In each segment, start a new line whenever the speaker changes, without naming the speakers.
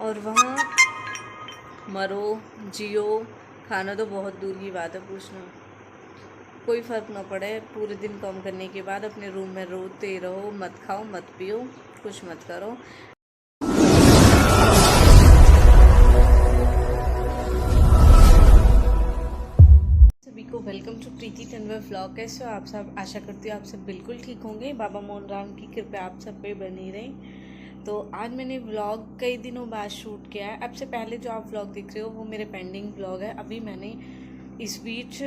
और वहाँ मरो जियो, खाना तो बहुत दूर की बात है पूछना। कोई फ़र्क ना पड़े, पूरे दिन काम करने के बाद अपने रूम में रोते रहो, मत खाओ मत पियो, कुछ मत करो। सभी को welcome to Preeti Tanwar vlog. कैसे हो आप सब? आशा करती हूँ आप सब बिल्कुल ठीक होंगे। बाबा मोहन राम की कृपा आप सब पे बनी रही। तो आज मैंने व्लॉग कई दिनों बाद शूट किया है। अब से पहले जो आप व्लॉग देख रहे हो वो मेरे पेंडिंग व्लॉग है। अभी मैंने इस बीच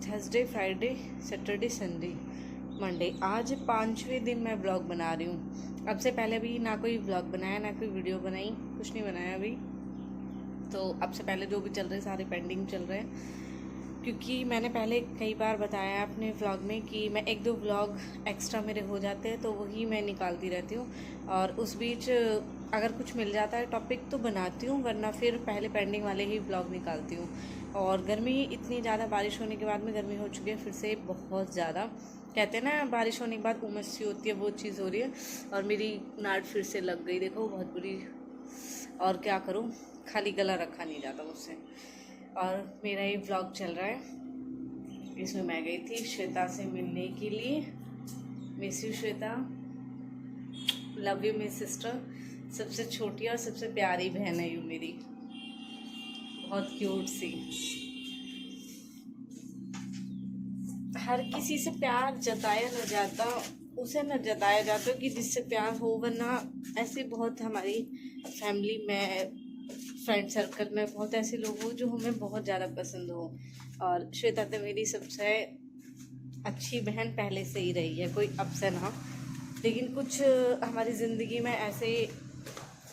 Thursday, Friday, Saturday, Sunday, Monday, आज 5वें दिन मैं व्लॉग बना रही हूँ। अब से पहले भी ना कोई व्लॉग बनाया ना कोई वीडियो बनाई, कुछ नहीं बनाया अभी। तो अब से पहले जो भी चल रहे सारे पेंडिंग चल रहे हैं, क्योंकि मैंने पहले कई बार बताया अपने व्लॉग में कि मैं एक दो व्लॉग एक्स्ट्रा मेरे हो जाते हैं तो वही मैं निकालती रहती हूँ। और उस बीच अगर कुछ मिल जाता है टॉपिक तो बनाती हूँ, वरना फिर पहले पेंडिंग वाले ही व्लॉग निकालती हूँ। और गर्मी इतनी ज़्यादा, बारिश होने के बाद में गर्मी हो चुकी है फिर से बहुत ज़्यादा। कहते हैं ना बारिश होने के बाद उमस सी होती है, वो चीज़ हो रही है। और मेरी नाड़ फिर से लग गई, देखो बहुत बुरी। और क्या करूँ, खाली गला रखा नहीं जाता मुझसे। और मेरा ये व्लॉग चल रहा है। इसमें मैं गई थी श्वेता से मिलने के लिए। Miss you Shweta, love you miss sister. सबसे छोटी और सबसे प्यारी बहन है यू मेरी, बहुत क्यूट सी। हर किसी से प्यार जताया न जाता, उसे न जताया जाता कि जिससे प्यार हो, वरना ऐसे बहुत हमारी फैमिली में, फ्रेंड सर्कल में बहुत ऐसे लोग हो जो हमें बहुत ज़्यादा पसंद हो। और श्वेता तो मेरी सबसे अच्छी बहन पहले से ही रही है, कोई अप से ना। लेकिन कुछ हमारी ज़िंदगी में ऐसे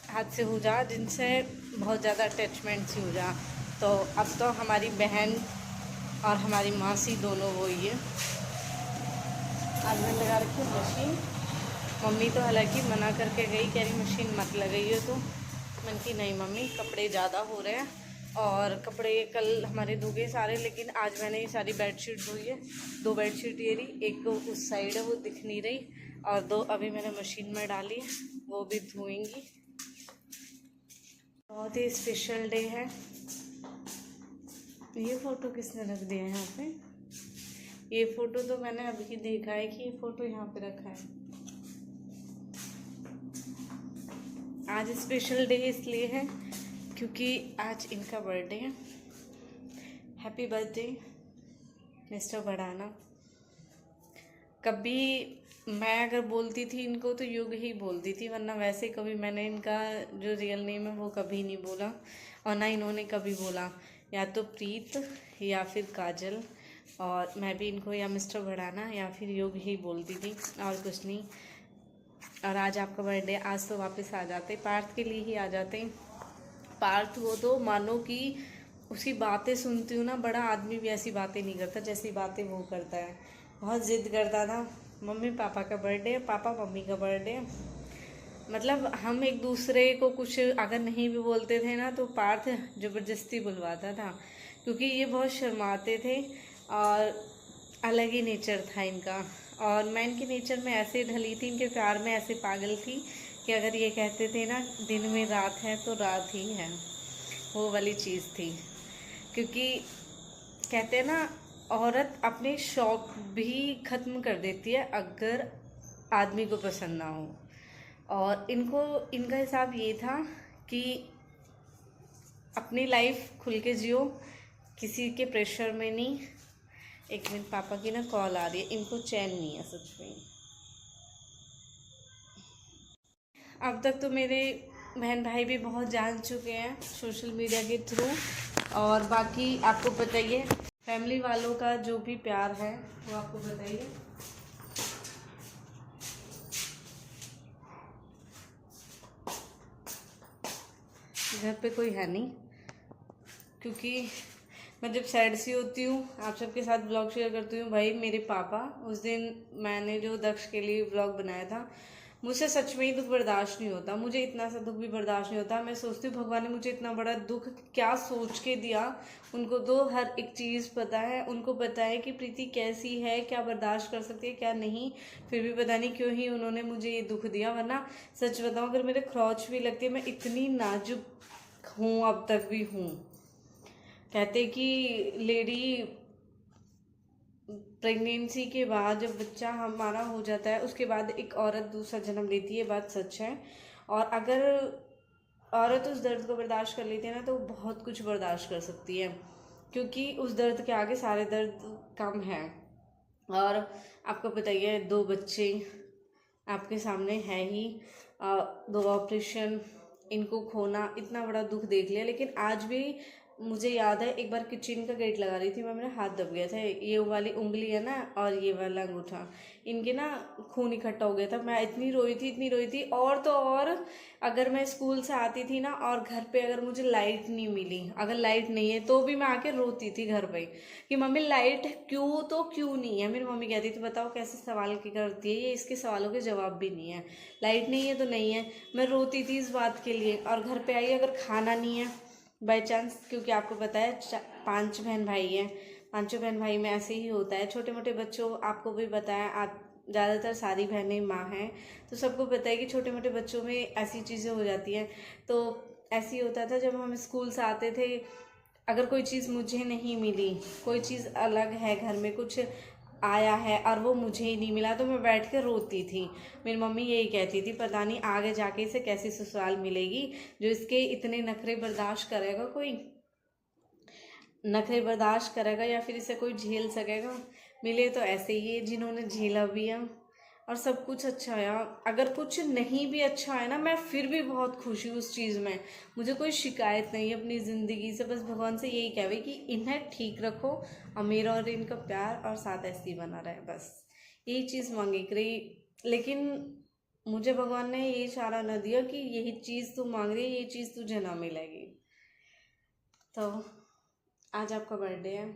हादसे हो जा जिनसे बहुत ज़्यादा अटैचमेंट सी हो जा। तो अब तो हमारी बहन और हमारी मासी दोनों वो ही है। आज मैंने लगा रखी मशीन। मम्मी तो हालांकि मना करके गई, कह रही मशीन मत लगाइए। तो मन की नहीं मम्मी, कपड़े ज़्यादा हो रहे हैं और कपड़े कल हमारे धो गए सारे, लेकिन आज मैंने ये सारी बेडशीट धोई है। 2 बेडशीट ये रही, एक तो उस साइड है वो दिख नहीं रही, और 2 अभी मैंने मशीन में डाली, वो भी धोएंगी। बहुत ही स्पेशल डे है। ये फ़ोटो किसने रख दिया है यहाँ पे? ये फ़ोटो तो मैंने अभी देखा है कि ये फ़ोटो यहाँ पे रखा है। आज स्पेशल डे इसलिए है क्योंकि आज इनका बर्थडे है। हैप्पी बर्थडे मिस्टर बढ़ाना। कभी मैं अगर बोलती थी इनको तो युग ही बोलती थी, वरना वैसे कभी मैंने इनका जो रियल नेम है वो कभी नहीं बोला, और ना इन्होंने कभी बोला। या तो प्रीत या फिर काजल, और मैं भी इनको या मिस्टर बढ़ाना या फिर युग ही बोलती थी, और कुछ नहीं। और आज आपका बर्थडे, आज तो वापस आ जाते, पार्थ के लिए ही आ जाते। पार्थ वो तो मानो कि उसकी बातें सुनती हूँ ना, बड़ा आदमी भी ऐसी बातें नहीं करता जैसी बातें वो करता है। बहुत ज़िद करता था, मम्मी पापा का बर्थडे, पापा मम्मी का बर्थडे। मतलब हम एक दूसरे को कुछ अगर नहीं भी बोलते थे ना तो पार्थ ज़बरदस्ती बुलवाता था, क्योंकि ये बहुत शर्माते थे और अलग ही नेचर था इनका। और मैं इनके नेचर में ऐसे ढली थी, इनके प्यार में ऐसे पागल थी कि अगर ये कहते थे ना दिन में रात है तो रात ही है, वो वाली चीज़ थी। क्योंकि कहते हैं ना औरत अपने शौक भी ख़त्म कर देती है अगर आदमी को पसंद ना हो। और इनको, इनका हिसाब ये था कि अपनी लाइफ खुल के जियो, किसी के प्रेशर में नहीं। एक मिनट, पापा की ना कॉल आ रही है, इनको चैन नहीं है सच में। अब तक तो मेरे बहन भाई भी बहुत जान चुके हैं सोशल मीडिया के थ्रू, और बाकी आपको बताइए फैमिली वालों का जो भी प्यार है वो आपको बताइए। घर पे कोई है नहीं, क्योंकि मैं जब सैड सी होती हूँ आप सबके साथ ब्लॉग शेयर करती हूँ। भाई मेरे पापा, उस दिन मैंने जो दक्ष के लिए ब्लॉग बनाया था मुझसे सच में ही दुख बर्दाश्त नहीं होता, मुझे इतना सा दुख भी बर्दाश्त नहीं होता। मैं सोचती हूँ भगवान ने मुझे इतना बड़ा दुख क्या सोच के दिया। उनको तो हर एक चीज़ पता है, उनको पता है कि प्रीति कैसी है, क्या बर्दाश्त कर सकती है क्या नहीं, फिर भी पता नहीं क्यों ही उन्होंने मुझे ये दुख दिया। वरना सच बताऊँ, अगर मेरे खरोच भी लगती है, मैं इतनी नाजुक हूँ, अब तक भी हूँ। कहते कि लेडी प्रेगनेंसी के बाद जब बच्चा हमारा हो जाता है, उसके बाद एक औरत दूसरा जन्म लेती है, बात सच है। और अगर औरत उस दर्द को बर्दाश्त कर लेती है ना, तो वो बहुत कुछ बर्दाश्त कर सकती है, क्योंकि उस दर्द के आगे सारे दर्द कम है। और आपको बताइए, 2 बच्चे आपके सामने है ही, 2 ऑपरेशन, इनको खोना, इतना बड़ा दुख देख लिया। लेकिन आज भी मुझे याद है, एक बार किचन का गेट लगा रही थी मैं, मेरा हाथ दब गया था, ये वाली उंगली है ना और ये वाला अंगूठा, इनके ना खून इकट्ठा हो गया था। मैं इतनी रोई थी, इतनी रोई थी। और तो और अगर मैं स्कूल से आती थी ना, और घर पे अगर मुझे लाइट नहीं मिली, अगर लाइट नहीं है, तो भी मैं आके रोती थी घर पे कि मम्मी लाइट क्यों, तो क्यों नहीं है। मेरी मम्मी कहती थी बताओ कैसे सवाल की करती है ये, इसके सवालों के जवाब भी नहीं है, लाइट नहीं है तो नहीं है। मैं रोती थी इस बात के लिए। और घर पे आई, अगर खाना नहीं है बाई चांस, क्योंकि आपको पता है 5 बहन भाई हैं, 5 बहन भाई में ऐसे ही होता है। छोटे मोटे बच्चों, आपको भी पता है, आप ज़्यादातर सारी बहनें माँ हैं, तो सबको पता है कि छोटे मोटे बच्चों में ऐसी चीज़ें हो जाती हैं। तो ऐसे ही होता था जब हम स्कूल से आते थे, अगर कोई चीज़ मुझे नहीं मिली, कोई चीज़ अलग है घर में, कुछ आया है और वो मुझे ही नहीं मिला, तो मैं बैठ के रोती थी। मेरी मम्मी यही कहती थी पता नहीं आगे जाके इसे कैसी ससुराल मिलेगी, जो इसके इतने नखरे बर्दाश्त करेगा, कोई नखरे बर्दाश्त करेगा या फिर इसे कोई झेल सकेगा। मिले तो ऐसे ही है जिन्होंने झेला भी है और सब कुछ अच्छा है। अगर कुछ नहीं भी अच्छा है ना, मैं फिर भी बहुत खुश हूँ उस चीज़ में, मुझे कोई शिकायत नहीं है अपनी ज़िंदगी से। बस भगवान से यही कहवे कि इन्हें ठीक रखो और मेरा और इनका प्यार और साथ ऐसे ही बना रहे, बस यही चीज़ मांगी करी। लेकिन मुझे भगवान ने ये इशारा न दिया कि यही चीज़ तू मांग रही है, ये चीज़ तुझे ना मिलेगी। तो आज आपका बर्थडे है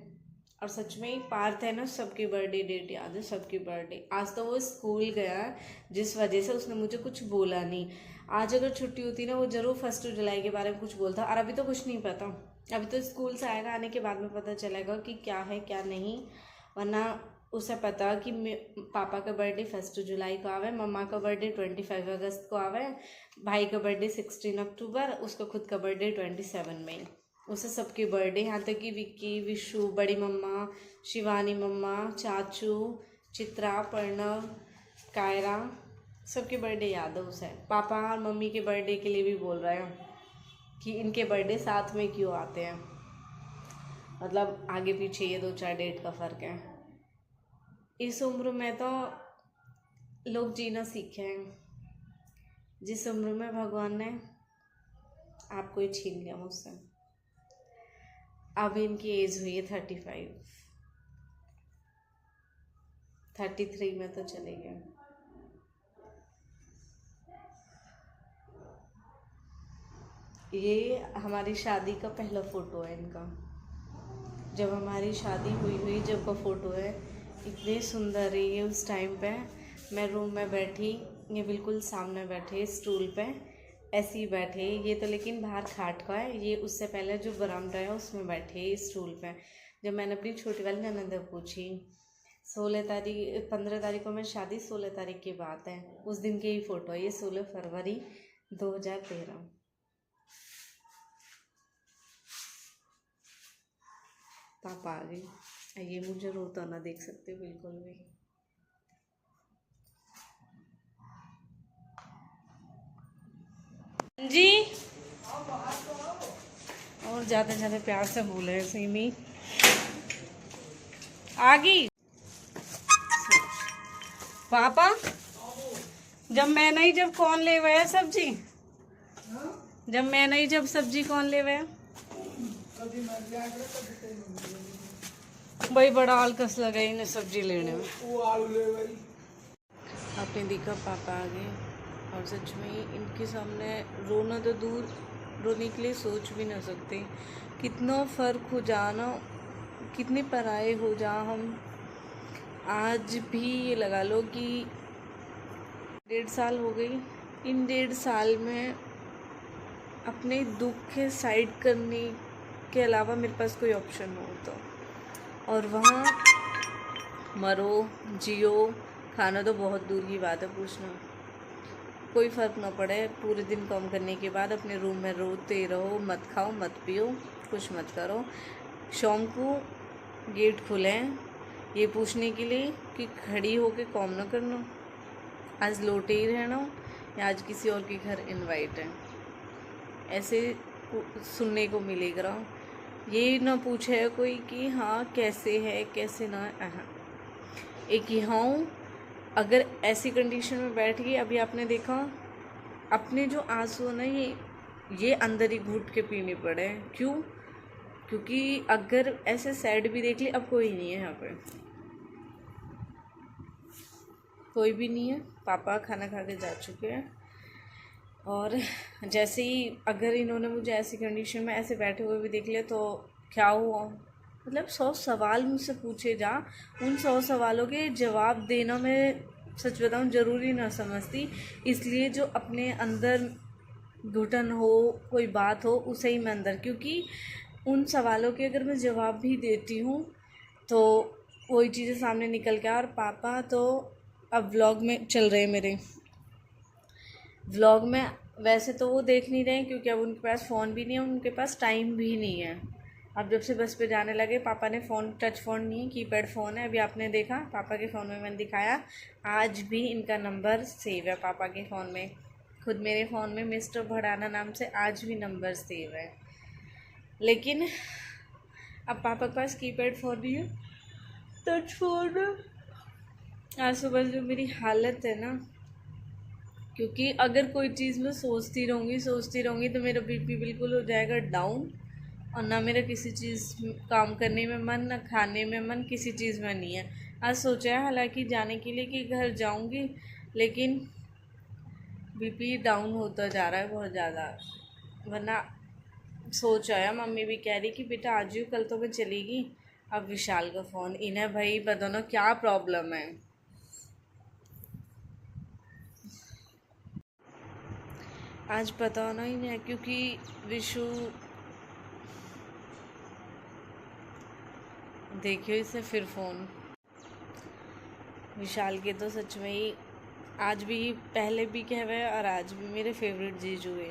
और सच में ही पार्थ है ना, सबकी बर्थडे डेट याद है, सबकी बर्थडे। आज तो वो स्कूल गया, जिस वजह से उसने मुझे कुछ बोला नहीं। आज अगर छुट्टी होती ना, वो ज़रूर 1 जुलाई के बारे में कुछ बोलता। और अभी तो कुछ नहीं पता, अभी तो स्कूल से आएगा, आने के बाद में पता चलेगा कि क्या है क्या नहीं। वरना उसे पता कि पापा का बर्थडे 1 जुलाई को आवे, मम्मा का बर्थडे 25 अगस्त को आवे, भाई का बर्थडे 16 अक्टूबर, उसका खुद का बर्थडे 27 मई। उसे सबके बर्थडे, यहाँ तक कि विक्की, विशु, बड़ी मम्मा, शिवानी मम्मा, चाचू, चित्रा, प्रणव, कायरा, सबके बर्थडे याद है उसे। पापा और मम्मी के बर्थडे के लिए भी बोल रहे हैं कि इनके बर्थडे साथ में क्यों आते हैं, मतलब आगे पीछे ये 2-4 डेट का फ़र्क है। इस उम्र में तो लोग जीना सीखे हैं, जिस उम्र में भगवान ने आपको ही छीन लिया मुझसे। अब इनकी एज हुई है 35, 33 में तो चले गए। ये हमारी शादी का पहला फ़ोटो है इनका, जब हमारी शादी हुई जब का फ़ोटो है। इतने सुंदर है ये उस टाइम पे। मैं रूम में बैठी, ये बिल्कुल सामने बैठे स्टूल पे, ऐसे ही बैठे ये तो, लेकिन बाहर खाट का है, ये उससे पहले जो बरामदा है उसमें बैठे स्टूल पे। जब मैंने अपनी छोटी वाली ननद पूछी, 15 तारीख को मेरी शादी, 16 तारीख की बात है, उस दिन की ही फ़ोटो है ये, 16 फरवरी 2013। पापा आ गए, ये मुझे रोता ना देख सकते बिल्कुल भी। जी और ज़्यादा ज़्यादा प्यार से बोले सीमी आ गई। पापा जब मैं नहीं, जब कौन ले गया सब्जी, जब मैं नहीं, जब सब्जी कौन ले गया? भाई बड़ा आलकस लगा इन्हें सब्जी लेने में। आपने देखा पापा आ गए और सच में इनके सामने रोना तो दूर, रोने के लिए सोच भी ना सकते। कितना फ़र्क हो जाना, कितने पराए हो जा हम, आज भी ये लगा लो कि 1.5 साल हो गई। इन 1.5 साल में अपने दुख के साइड करने के अलावा मेरे पास कोई ऑप्शन न होता, और वहाँ मरो जियो, खाना तो बहुत दूर की बात है पूछना, कोई फ़र्क ना पड़े। पूरे दिन काम करने के बाद अपने रूम में रोते रहो, मत खाओ मत पियो, कुछ मत करो। शाम को गेट खुले ये पूछने के लिए कि खड़ी होके काम ना करना, आज लौटे ही रहना या आज किसी और के घर इनवाइट है, ऐसे सुनने को मिलेगा। ये ना पूछे कोई कि हाँ कैसे है कैसे ना। एक यहाँ हूँ, अगर ऐसी कंडीशन में बैठ गई, अभी आपने देखा अपने जो आंसू ना ये अंदर ही घुट के पीने पड़े। क्यों? क्योंकि अगर ऐसे सैड भी देख ली, अब कोई नहीं है यहाँ पे, कोई भी नहीं है। पापा खाना खा के जा चुके हैं, और जैसे ही अगर इन्होंने मुझे ऐसी कंडीशन में ऐसे बैठे हुए भी देख लिया तो क्या हुआ, मतलब 100 सवाल मुझसे पूछे जा, उन 100 सवालों के जवाब देना मैं सच बताऊं ज़रूरी ना समझती। इसलिए जो अपने अंदर घुटन हो, कोई बात हो, उसे ही मैं अंदर, क्योंकि उन सवालों के अगर मैं जवाब भी देती हूँ तो वही चीज़ें सामने निकल के। और पापा तो अब व्लॉग में चल रहे हैं मेरे, व्लॉग में वैसे तो वो देख नहीं रहे क्योंकि अब उनके पास फ़ोन भी नहीं है, उनके पास टाइम भी नहीं है। अब जब से बस पे जाने लगे, पापा ने फ़ोन, टच फ़ोन नहीं है, कीपैड फ़ोन है। अभी आपने देखा पापा के फ़ोन में मैंने दिखाया, आज भी इनका नंबर सेव है पापा के फ़ोन में। खुद मेरे फ़ोन में मिस्टर भड़ाना नाम से आज भी नंबर सेव है। लेकिन अब पापा के पास कीपैड फ़ोन नहीं है, टच फ़ोन है। आज सुबह जो मेरी हालत है ना, क्योंकि अगर कोई चीज़ मैं सोचती रहूँगी तो मेरा बीपी बिल्कुल हो जाएगा डाउन, और ना मेरा किसी चीज़ काम करने में मन, ना खाने में मन, किसी चीज़ में नहीं है। आज सोचा है हालांकि जाने के लिए कि घर जाऊँगी, लेकिन बीपी डाउन होता जा रहा है बहुत ज़्यादा। वरना सोचा है, मम्मी भी कह रही कि बेटा आज ही कल तो मैं चलेगी। अब विशाल का फ़ोन, इन्हें भाई बताओ ना क्या प्रॉब्लम है। आज पता होना ही नहीं है, क्योंकि विशु देखियो इसे फिर फ़ोन। विशाल के तो सच में ही आज भी, पहले भी कहवे और आज भी मेरे फेवरेट जीजू है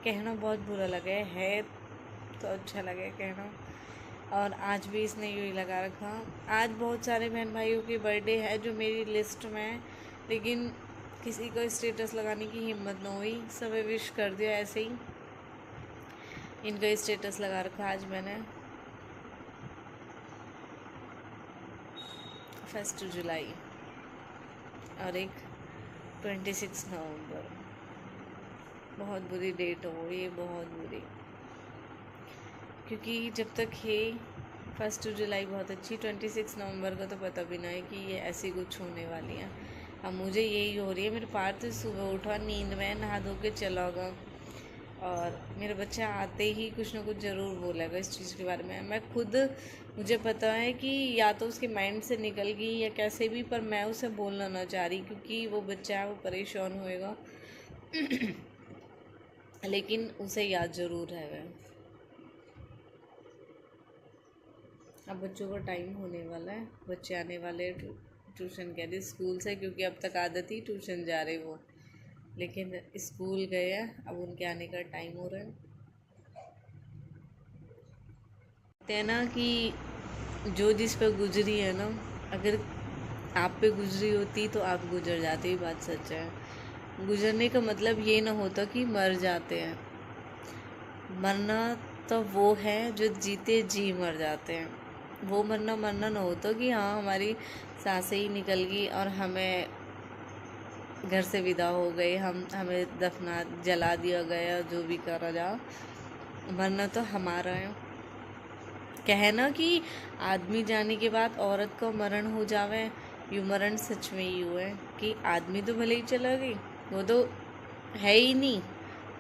कहना बहुत बुरा लगे है तो अच्छा लगे कहना, और आज भी इसने यूँ लगा रखा। आज बहुत सारे बहन भाइयों की बर्थडे है जो मेरी लिस्ट में है, लेकिन किसी को स्टेटस लगाने की हिम्मत न हुई, सबे विश कर दिया ऐसे ही। इनका स्टेटस लगा रखा आज मैंने, 1 जुलाई और एक 26 नवंबर। बहुत बुरी डेट हो ये, बहुत बुरी, क्योंकि जब तक है 1 जुलाई बहुत अच्छी, 26 नवंबर को तो पता भी ना है कि ये ऐसी कुछ होने वाली है। अब मुझे यही हो रही है, मेरे पार तो सुबह उठा नींद में, नहा धो के चला होगा, और मेरा बच्चा आते ही कुछ ना कुछ ज़रूर बोलेगा इस चीज़ के बारे में। मैं खुद, मुझे पता है कि या तो उसके माइंड से निकल गई या कैसे भी, पर मैं उसे बोलना ना चाह रही क्योंकि वो बच्चा है, वो परेशान होएगा। लेकिन उसे याद ज़रूर है वह। अब बच्चों का टाइम होने वाला है, बच्चे आने वाले ट्यूशन कह रही स्कूल से, क्योंकि अब तक आदत ही ट्यूशन जा रहे वो, लेकिन स्कूल गए हैं, अब उनके आने का टाइम हो रहा है। कहते हैं ना कि जो जिस पे गुजरी है ना, अगर आप पे गुजरी होती तो आप गुजर जाते, ही बात सच है। गुजरने का मतलब ये ना होता कि मर जाते हैं, मरना तो वो है जो जीते जी मर जाते हैं। वो मरना ना होता कि हाँ हमारी सांसें ही निकल गई और हमें घर से विदा हो गए, हमें दफना जला दिया गया, जो भी करा जा। मरना तो हमारा है। कहना कि आदमी जाने के बाद औरत का मरण हो जावे, यूँ मरण सच में ही हुआ है कि आदमी तो भले ही चला गई, वो तो है ही नहीं,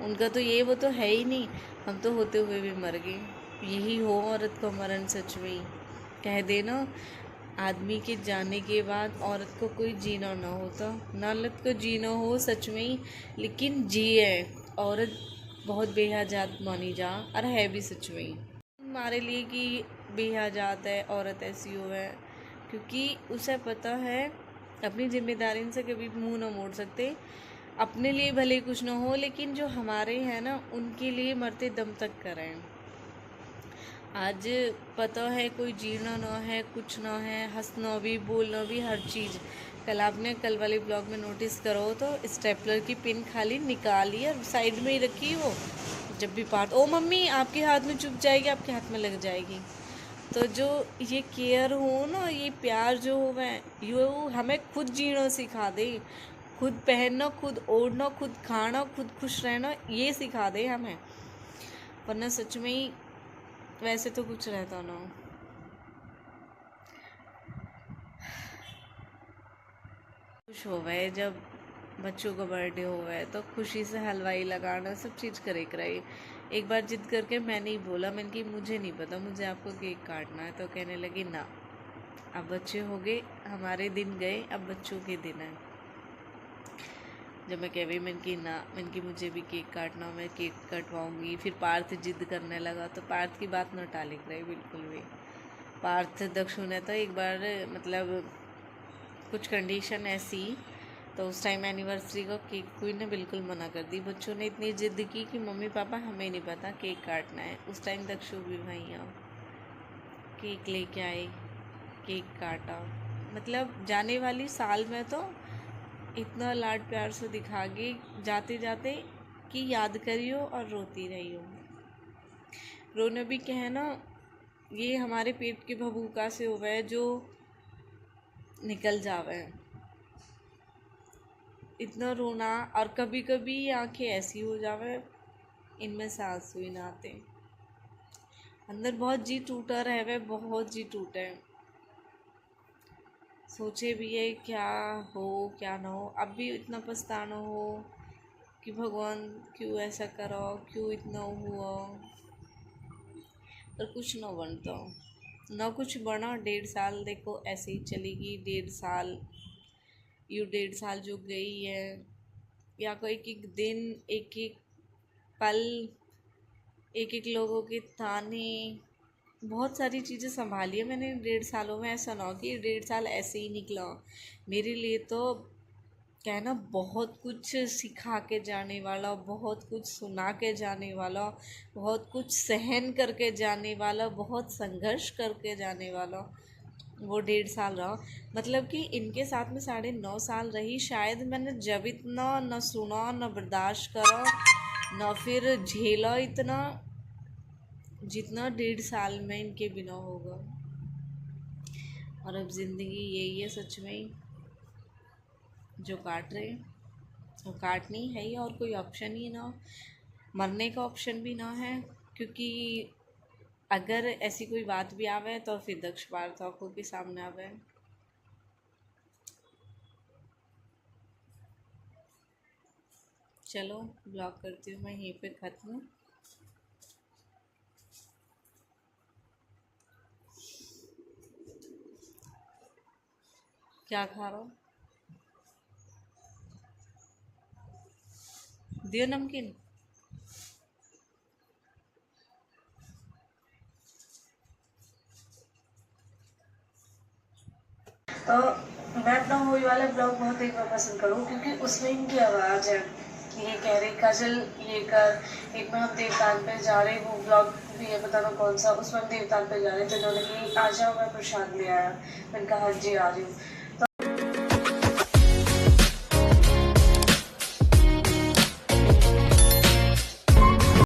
उनका तो ये, वो तो है ही नहीं, हम तो होते हुए भी मर गए। यही हो औरत का मरण सच में ही, कह देना आदमी के जाने के बाद औरत को कोई जीना ना होता, ना औरत को जीना हो सच में ही, लेकिन जिए औरत बहुत बेहजात मानी जा, और है भी सच में ही हमारे लिए कि बेहजात है औरत ऐसी हो है, क्योंकि उसे पता है अपनी जिम्मेदारी से कभी मुंह ना मोड़ सकते। अपने लिए भले कुछ ना हो, लेकिन जो हमारे हैं ना उनके लिए मरते दम तक करें। आज पता है कोई जीना ना है, कुछ ना है, हंसना भी, बोलना भी, हर चीज़। कल वाले ब्लॉग में नोटिस करो तो स्टेपलर की पिन खाली निकाली और साइड में ही रखी वो, जब भी पार्ट ओ मम्मी आपके हाथ में चुभ जाएगी, आपके हाथ में लग जाएगी। तो जो ये केयर हो ना, ये प्यार जो हो वह ये हमें खुद जीना सिखा दे, खुद पहनना, खुद ओढ़ना, खुद खाना, खुद खुश रहना, ये सिखा दे हमें। वरना सच में ही वैसे तो कुछ रहता ना। खुश हो गए जब बच्चों का बर्थडे हो गए तो खुशी से हलवाई लगाना सब चीज़ करे कराई। एक बार जिद करके मैंने ही बोला, मैंने कि मुझे नहीं पता, मुझे आपको केक काटना है। तो कहने लगी ना, अब बच्चे हो गए, हमारे दिन गए, अब बच्चों के दिन है। जब मैं कह रही मैंने कि ना, मैंने कि मुझे भी केक काटना, मैं केक कटवाऊँगी। फिर पार्थ जिद करने लगा, तो पार्थ की बात न टाले रही बिल्कुल भी। पार्थ दक्षु ने तो एक बार मतलब कुछ कंडीशन ऐसी, तो उस टाइम एनिवर्सरी को केक क्वीन ने बिल्कुल मना कर दी। बच्चों ने इतनी जिद की कि मम्मी पापा हमें नहीं पता केक काटना है। उस टाइम दक्षु भी भाई आओ, केक लेके आए, केक काटा। मतलब जाने वाली साल में तो इतना लाड प्यार से दिखा के जाते जाते कि याद करियो और रोती रहियो। रोना भी क्या है ना, ये हमारे पेट के भभूका से हुआ है जो निकल जावे। इतना रोना, और कभी कभी आंखें ऐसी हो जावे इनमें से आंसू ही ना आते। अंदर बहुत जी टूटा रहे, बहुत जी टूटे। सोचे भी है क्या हो क्या ना हो। अब भी इतना पछताना हो कि भगवान क्यों ऐसा करो, क्यों इतना हुआ। पर कुछ ना बनता, ना कुछ बना। 1.5 साल देखो ऐसे ही चलेगी। 1.5 साल, यू 1.5 साल जो गई है, या कोई एक एक दिन, एक एक पल, एक एक लोगों के ताने, बहुत सारी चीज़ें संभाली है मैंने 1.5 सालों में। ऐसा ना हो कि 1.5 साल ऐसे ही निकला। मेरे लिए तो क्या है ना, बहुत कुछ सिखा के जाने वाला, बहुत कुछ सुना के जाने वाला, बहुत कुछ सहन करके जाने वाला, बहुत संघर्ष करके जाने वाला वो 1.5 साल रहा। मतलब कि इनके साथ में 9.5 साल रही। शायद मैंने जब इतना न सुना, न बर्दाश्त करा, न फिर झेला इतना, जितना 1.5 साल में इनके बिना होगा। और अब ज़िंदगी यही है सच में ही, जो काट रहे वो काटनी है ही, और कोई ऑप्शन ही ना, मरने का ऑप्शन भी ना है। क्योंकि अगर ऐसी कोई बात भी आवे तो फिर दक्ष पार्थ आंखों के सामने आवे। चलो ब्लॉग करती हूँ मैं यहीं पे ख़त्म। क्या खा रहा हो? दियो नमकीन। तो मैं अपना मूवी वाला ब्लॉग बहुत एक बार पसंद करूँ, क्योंकि उसमें इनकी आवाज़ है। ये कह रही काजल ये कर, एक में हम देवतान पे जा रहे, वो ब्लॉग भी है बताना कौन सा, उसमें हम देवतान पे जा रहे थे। उन्होंने कि आ जाओ मैं प्रसाद ले आया। मैंने कहा हाँ जी आ रही हूँ।